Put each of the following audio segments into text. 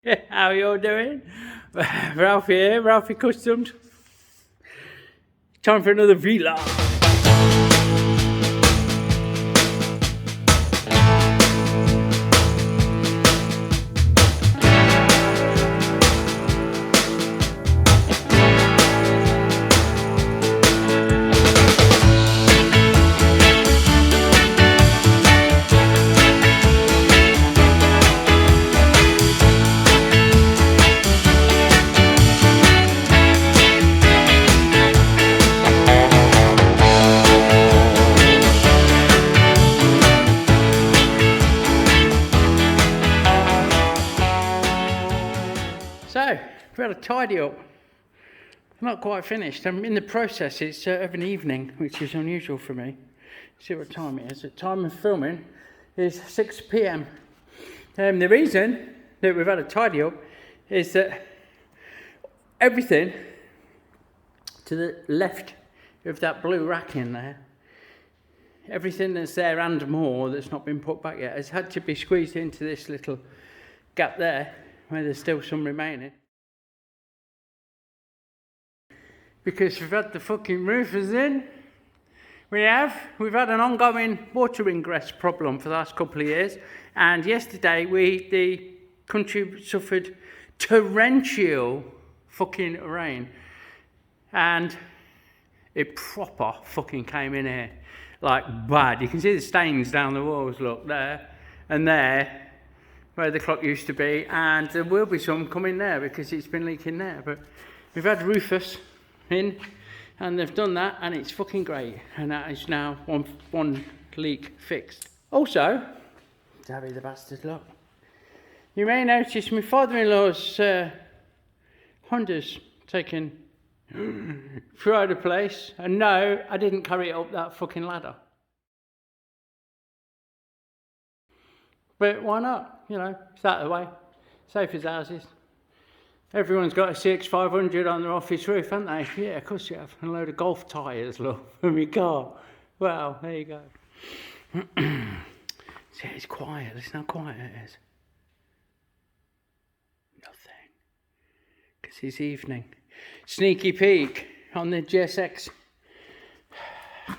How are you all doing? Ralphy here, Ralfy Customs. Time for another vlog. So, we've had a tidy up. I'm not quite finished. I'm in the process. It's of an evening, which is unusual for me. See what time it is. The time of filming is 6 p.m. The reason that we've had a tidy up is that everything to the left of that blue rack in there, everything that's there and more that's not been put back yet, has had to be squeezed into this little gap there, where there's still some remaining. Because we've had the fucking roofers in. We've had an ongoing water ingress problem for the last couple of years. And yesterday the country suffered torrential fucking rain. And it proper fucking came in here. Like bad. You can see the stains down the walls, look, there and there, where the clock used to be, and there will be some coming there because it's been leaking there. But we've had roofers in, and they've done that, and it's fucking great. And that is now one leak fixed. Also, Davy the bastard, look. You may notice my father-in-law's Honda's taken throughout the place, and no, I didn't carry it up that fucking ladder. But why not? You know, it's out of the way. Safe as houses. Everyone's got a CX500 on their office roof, haven't they? Yeah, of course you have. And a load of golf tyres, look, from your car. Well, there you go. See, it's quiet. Listen how quiet it is. Nothing. Because it's evening. Sneaky peek on the GSX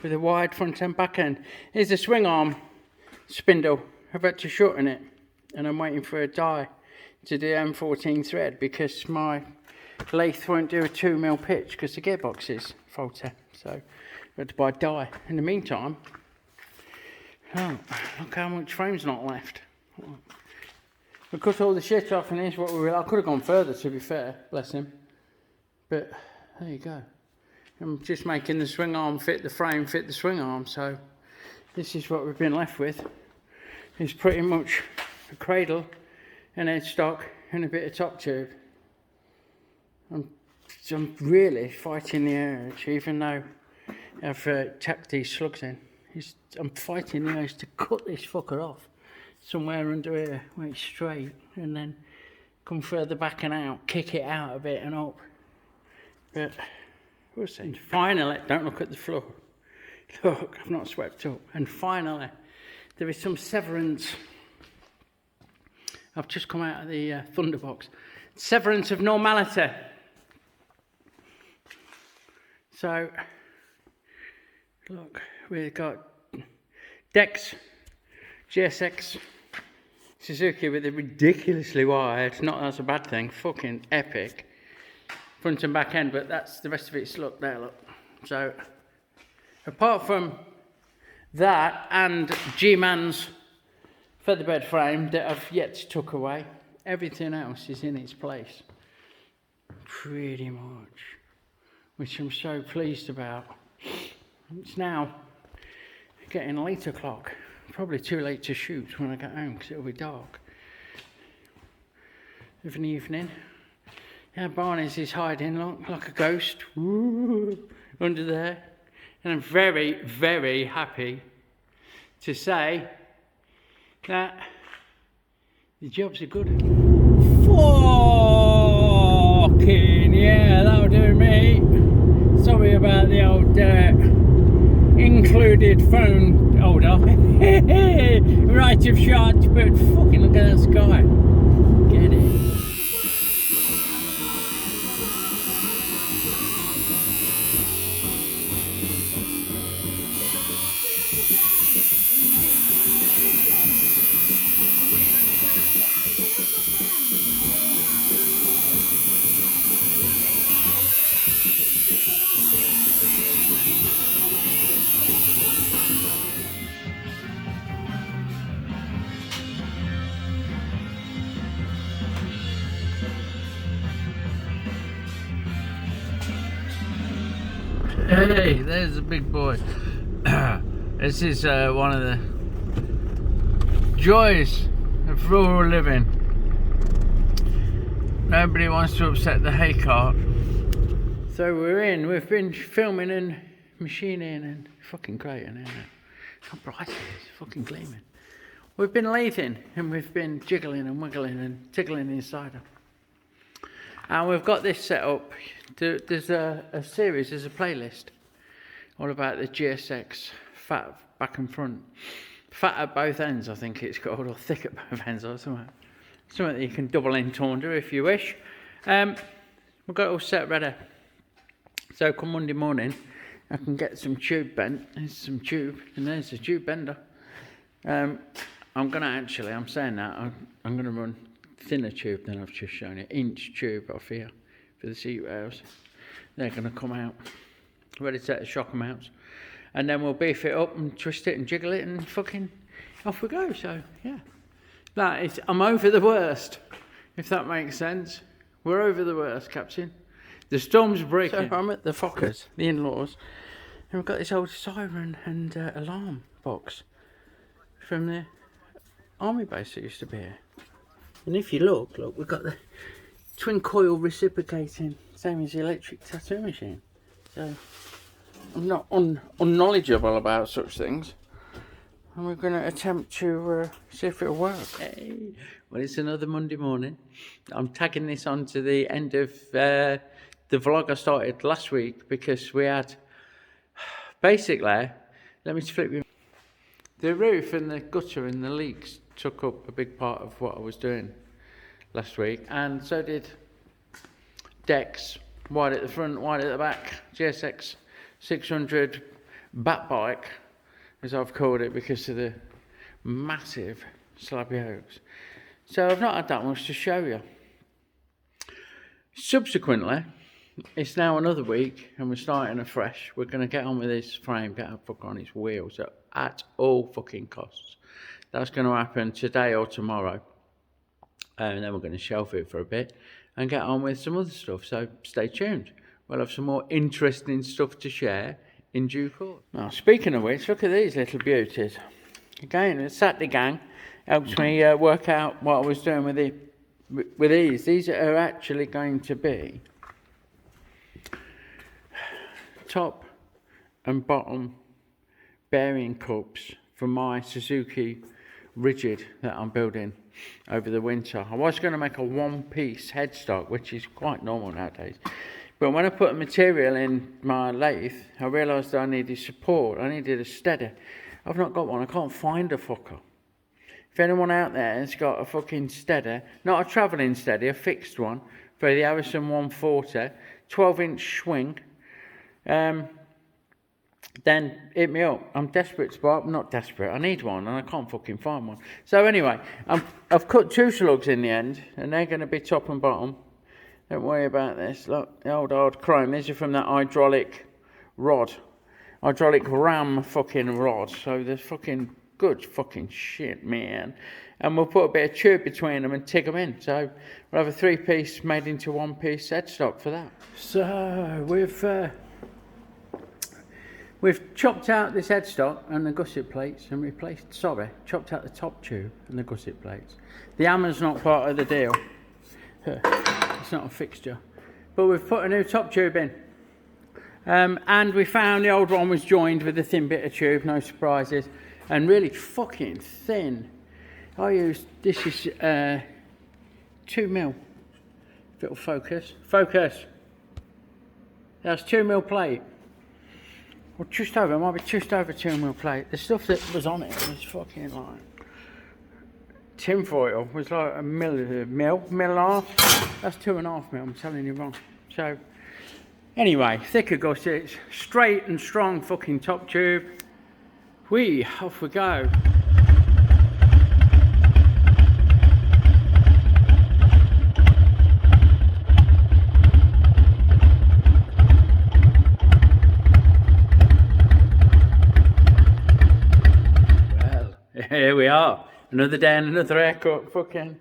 with a wide front and back end. Here's the swing arm spindle. I've had to shorten it, and I'm waiting for a die to do M14 thread because my lathe won't do a 2mm pitch because the gearbox is faulty. So I had to buy a die. In the meantime, oh, look how much frame's not left. We cut all the shit off, and here's what we will. I could have gone further, to be fair, bless him. But there you go. I'm just making the swing arm fit the frame, fit the swing arm. So this is what we've been left with. It's pretty much a cradle, an headstock, and a bit of top tube. I'm really fighting the urge, even though I've tapped these slugs in. I'm fighting the urge to cut this fucker off somewhere under here where it's straight, and then come further back and out, kick it out a bit and up. But we'll see. And finally, don't look at the floor. Look, I've not swept up. And finally, there is some severance. I've just come out of the Thunderbox. Severance of normality. So, look, we've got Dex, GSX, Suzuki with a ridiculously wide, not that's a bad thing, fucking epic, front and back end, but that's the rest of it's, look, there, look. So, apart from that and G-Man's featherbed frame that I've yet to tuck away, everything else is in its place. Pretty much. Which I'm so pleased about. It's now getting 8 o'clock. Probably too late to shoot when I get home because it'll be dark. Of an evening. Yeah, Barney's is hiding, look, like a ghost. Woo, under there. And I'm very, very happy to say that the jobs are good. Fucking yeah, that'll do me. Sorry about the old included phone holder. Right of shot, but fucking look at that sky. Get it. Hey, there's a big boy. This is one of the joys of rural living. Nobody wants to upset the hay cart. So we've been filming and machining and fucking great, isn't it? How bright it is, fucking gleaming. We've been lathing and we've been jiggling and wiggling and tickling inside them. And we've got this set up. There's a series, there's a playlist all about the GSX fat back and front. Fat at both ends, I think it's called, or thick at both ends or something. Something that you can double entendre if you wish. We've got it all set ready. So come Monday morning, I can get some tube bent. There's some tube, and there's a tube bender. I'm saying that, I'm going to run thinner tube than I've just shown you. Inch tube off here for the seat rails. They're going to come out, ready to take the shocker mounts. And then we'll beef it up and twist it and jiggle it and fucking off we go. So, yeah. I'm over the worst, if that makes sense. We're over the worst, Captain. The storm's breaking. So I'm at the Fockers, the in-laws, and we've got this old siren and alarm box from the army base that used to be here. And if you look, we've got the twin coil reciprocating, same as the electric tattoo machine. So I'm not unknowledgeable about such things. And we're going to attempt to see if it'll work. Hey. Well, it's another Monday morning. I'm tagging this on to the end of the vlog I started last week because we had, basically, let me just flip you. The roof and the gutter and the leaks took up a big part of what I was doing last week, and so did decks, wide at the front, wide at the back, GSX 600 bat bike, as I've called it, because of the massive slab yokes. So I've not had that much to show you. Subsequently, it's now another week and we're starting afresh. We're going to get on with this frame, get our fucker on its wheels at all fucking costs. That's going to happen today or tomorrow. And then we're going to shelf it for a bit and get on with some other stuff. So stay tuned. We'll have some more interesting stuff to share in due course. Now, speaking of which, look at these little beauties. Again, the Saturday gang helps me work out what I was doing with these. These are actually going to be top and bottom bearing cups for my Suzuki rigid that I'm building over the winter. I was going to make a one-piece headstock, which is quite normal nowadays. But when I put the material in my lathe, I realised I needed support. I needed a steady. I've not got one. I can't find a fucker. If anyone out there has got a fucking steady, not a travelling steady, a fixed one, for the Harrison 140, 12-inch swing, then hit me up. I'm desperate, but I'm not desperate. I need one, and I can't fucking find one. So anyway, I've cut two slugs in the end, and they're going to be top and bottom. Don't worry about this. Look, the old hard chrome. These are from that hydraulic rod. Hydraulic ram fucking rod. So they're fucking good fucking shit, man. And we'll put a bit of tube between them and tig them in. So we'll have a three-piece made into one-piece headstock for that. So we've chopped out this headstock and the gusset plates and chopped out the top tube and the gusset plates. The hammer's not part of the deal. It's not a fixture. But we've put a new top tube in. And we found the old one was joined with a thin bit of tube, no surprises. And really fucking thin. This is 2mm. If it'll focus. Focus. That's 2mm plate. Well, just over, it might be just over 2mm plate. The stuff that was on it was fucking like tinfoil. Was like a mil and a half. That's 2.5mm, I'm telling you wrong. So, anyway, thicker gussets, straight and strong fucking top tube. Off we go. Here we are. Another day and another haircut fucking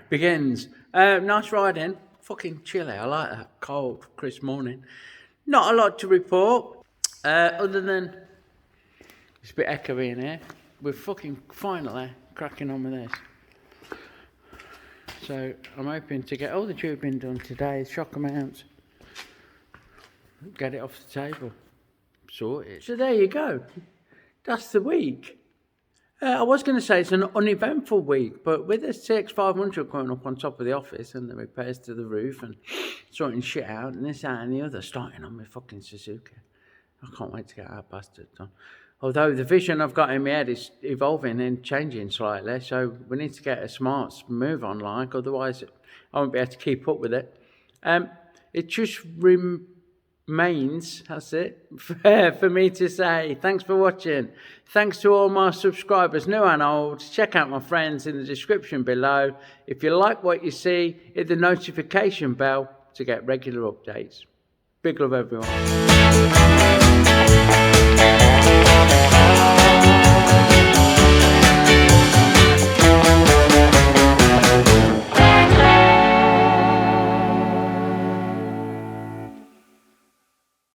begins. Nice riding. Fucking chilly. I like that. Cold, crisp morning. Not a lot to report, other than it's a bit echoey in here. We're fucking finally cracking on with this. So I'm hoping to get all the tubing done today, shock amounts, get it off the table, sorted. So there you go. That's the week. I was going to say it's an uneventful week, but with the CX500 going up on top of the office and the repairs to the roof and sorting shit out and this, that and the other, starting on my fucking Suzuki. I can't wait to get that bastard done. Although the vision I've got in my head is evolving and changing slightly, so we need to get a smart move on, like, otherwise I won't be able to keep up with it. It just remains, that's it, for me to say thanks for watching. Thanks to all my subscribers, new and old. Check out my friends in the description below. If you like what you see, hit the notification bell to get regular updates. Big love, everyone.